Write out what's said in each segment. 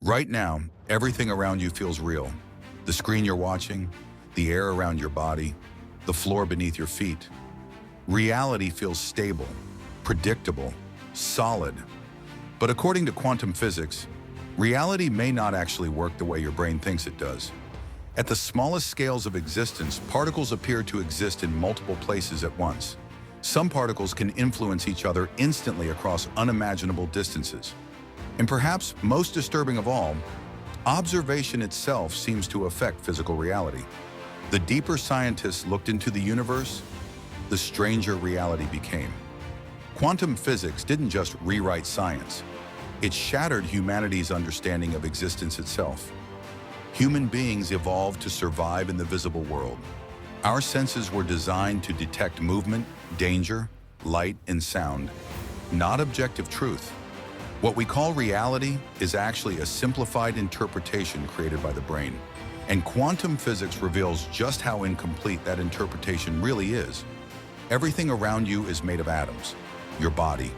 Right now, everything around you feels real. The screen you're watching, the air around your body, the floor beneath your feet. Reality feels stable, predictable, solid. But according to quantum physics, reality may not actually work the way your brain thinks it does. At the smallest scales of existence, particles appear to exist in multiple places at once. Some particles can influence each other instantly across unimaginable distances. And perhaps most disturbing of all, observation itself seems to affect physical reality. The deeper scientists looked into the universe, the stranger reality became. Quantum physics didn't just rewrite science. It shattered humanity's understanding of existence itself. Human beings evolved to survive in the visible world. Our senses were designed to detect movement, danger, light, and sound, not objective truth. What we call reality is actually a simplified interpretation created by the brain. And quantum physics reveals just how incomplete that interpretation really is. Everything around you is made of atoms. Your body,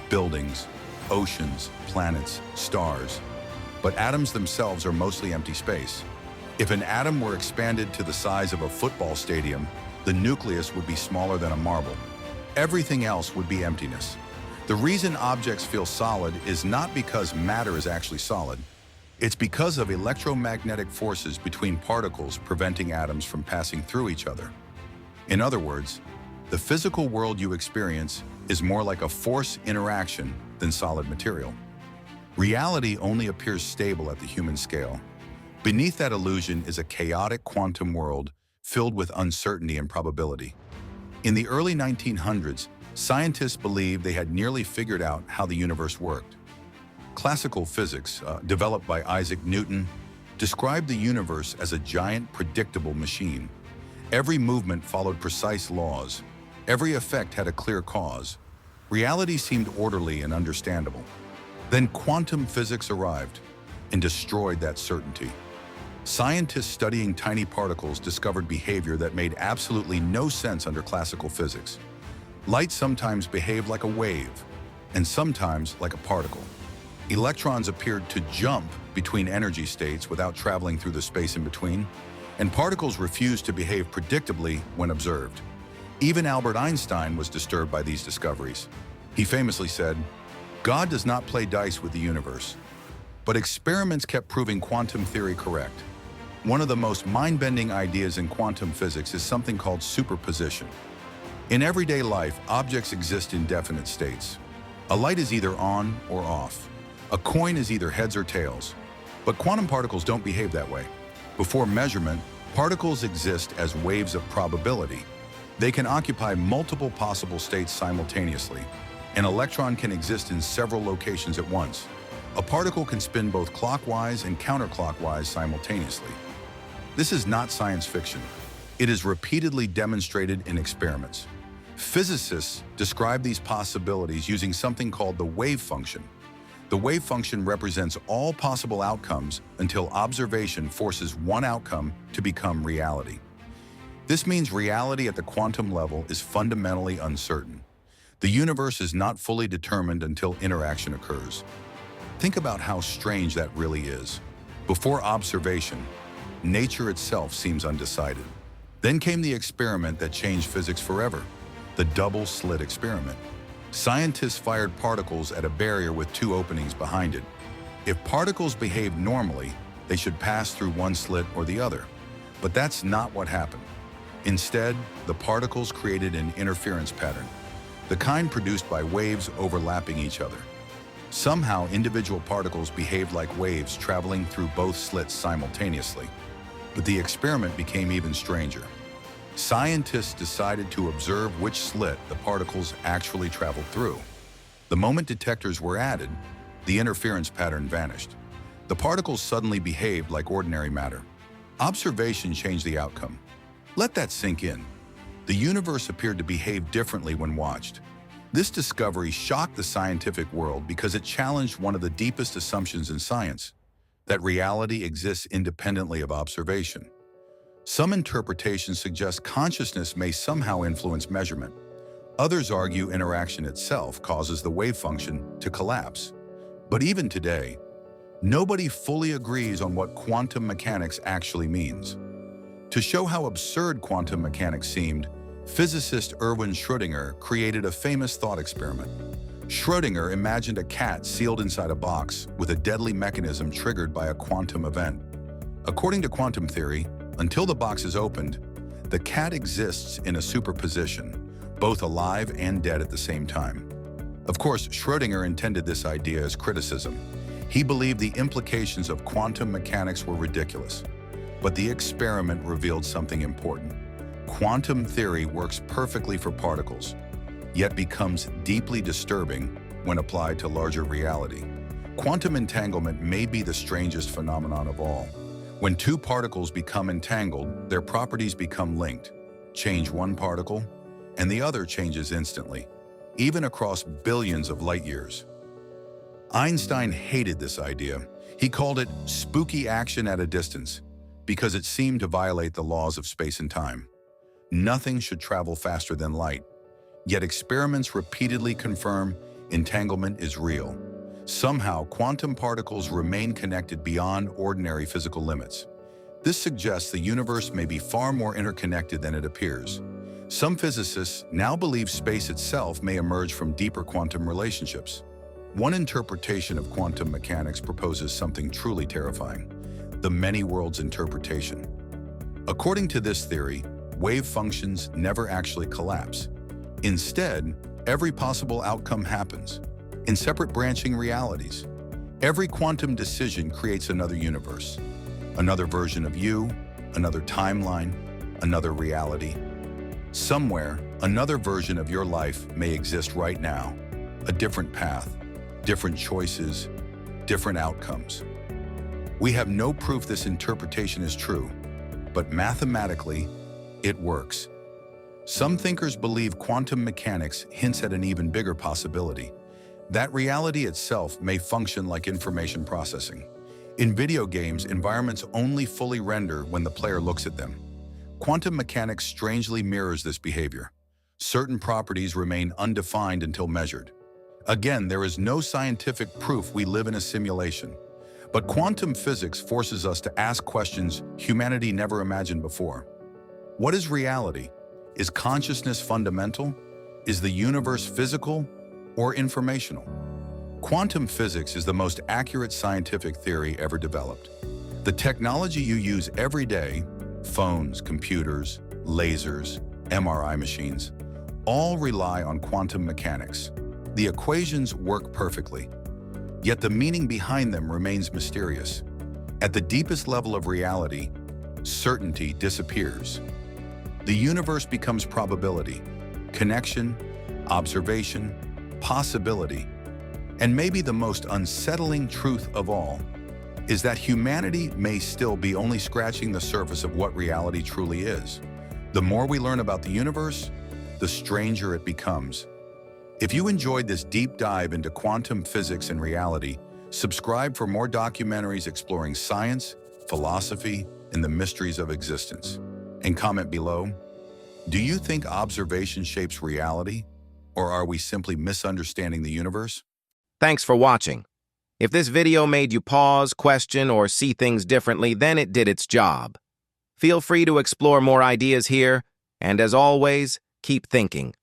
buildings, oceans, planets, stars. But atoms themselves are mostly empty space. If an atom were expanded to the size of a football stadium, the nucleus would be smaller than a marble. Everything else would be emptiness. The reason objects feel solid is not because matter is actually solid. It's because of electromagnetic forces between particles preventing atoms from passing through each other. In other words, the physical world you experience is more like a force interaction than solid material. Reality only appears stable at the human scale. Beneath that illusion is a chaotic quantum world filled with uncertainty and probability. In the early 1900s, scientists believed they had nearly figured out how the universe worked. Classical physics, developed by Isaac Newton, described the universe as a giant, predictable machine. Every movement followed precise laws. Every effect had a clear cause. Reality seemed orderly and understandable. Then quantum physics arrived and destroyed that certainty. Scientists studying tiny particles discovered behavior that made absolutely no sense under classical physics. Light sometimes behaved like a wave, and sometimes like a particle. Electrons appeared to jump between energy states without traveling through the space in between, and particles refused to behave predictably when observed. Even Albert Einstein was disturbed by these discoveries. He famously said, "God does not play dice with the universe." But experiments kept proving quantum theory correct. One of the most mind-bending ideas in quantum physics is something called superposition. In everyday life, objects exist in definite states. A light is either on or off. A coin is either heads or tails. But quantum particles don't behave that way. Before measurement, particles exist as waves of probability. They can occupy multiple possible states simultaneously. An electron can exist in several locations at once. A particle can spin both clockwise and counterclockwise simultaneously. This is not science fiction. It is repeatedly demonstrated in experiments. Physicists describe these possibilities using something called the wave function. The wave function represents all possible outcomes until observation forces one outcome to become reality. This means reality at the quantum level is fundamentally uncertain. The universe is not fully determined until interaction occurs. Think about how strange that really is. Before observation, nature itself seems undecided. Then came the experiment that changed physics forever, the double slit experiment. Scientists fired particles at a barrier with two openings behind it. If particles behaved normally, they should pass through one slit or the other. But that's not what happened. Instead, the particles created an interference pattern, the kind produced by waves overlapping each other. Somehow, individual particles behaved like waves traveling through both slits simultaneously. But the experiment became even stranger. Scientists decided to observe which slit the particles actually traveled through. The moment detectors were added, the interference pattern vanished. The particles suddenly behaved like ordinary matter. Observation changed the outcome. Let that sink in. The universe appeared to behave differently when watched. This discovery shocked the scientific world because it challenged one of the deepest assumptions in science, that reality exists independently of observation. Some interpretations suggest consciousness may somehow influence measurement. Others argue interaction itself causes the wave function to collapse. But even today, Nobody fully agrees on what quantum mechanics actually means. To show how absurd quantum mechanics seemed, physicist Erwin Schrödinger created a famous thought experiment. Schrödinger imagined a cat sealed inside a box with a deadly mechanism triggered by a quantum event. According to quantum theory, until the box is opened, the cat exists in a superposition, both alive and dead at the same time. Of course, Schrödinger intended this idea as criticism. He believed the implications of quantum mechanics were ridiculous. But the experiment revealed something important. Quantum theory works perfectly for particles, yet becomes deeply disturbing when applied to larger reality. Quantum entanglement may be the strangest phenomenon of all. When two particles become entangled, their properties become linked. Change one particle, and the other changes instantly, even across billions of light years. Einstein hated this idea. He called it spooky action at a distance because it seemed to violate the laws of space and time. Nothing should travel faster than light. Yet experiments repeatedly confirm entanglement is real. Somehow, quantum particles remain connected beyond ordinary physical limits. This suggests the universe may be far more interconnected than it appears. Some physicists now believe space itself may emerge from deeper quantum relationships. One interpretation of quantum mechanics proposes something truly terrifying: the many worlds interpretation. According to this theory, wave functions never actually collapse. Instead, every possible outcome happens in separate branching realities. Every quantum decision creates another universe, another version of you, another timeline, another reality. Somewhere, another version of your life may exist right now, a different path, different choices, different outcomes. We have no proof this interpretation is true, but mathematically, it works. Some thinkers believe quantum mechanics hints at an even bigger possibility, that reality itself may function like information processing. In video games, environments only fully render when the player looks at them. Quantum mechanics strangely mirrors this behavior. Certain properties remain undefined until measured. Again, there is no scientific proof we live in a simulation. But quantum physics forces us to ask questions humanity never imagined before. What is reality? Is consciousness fundamental? Is the universe physical or informational? Quantum physics is the most accurate scientific theory ever developed. The technology you use every day, phones, computers, lasers, MRI machines, all rely on quantum mechanics. The equations work perfectly, yet the meaning behind them remains mysterious. At the deepest level of reality, certainty disappears. The universe becomes probability, connection, observation, possibility. And maybe the most unsettling truth of all is that humanity may still be only scratching the surface of what reality truly is. The more we learn about the universe, the stranger it becomes. If you enjoyed this deep dive into quantum physics and reality, subscribe for more documentaries exploring science, philosophy, and the mysteries of existence. And comment below, do you think observation shapes reality, or are we simply misunderstanding the universe? Thanks for watching. If this video made you pause, question, or see things differently, then it did its job. Feel free to explore more ideas here, and as always, keep thinking.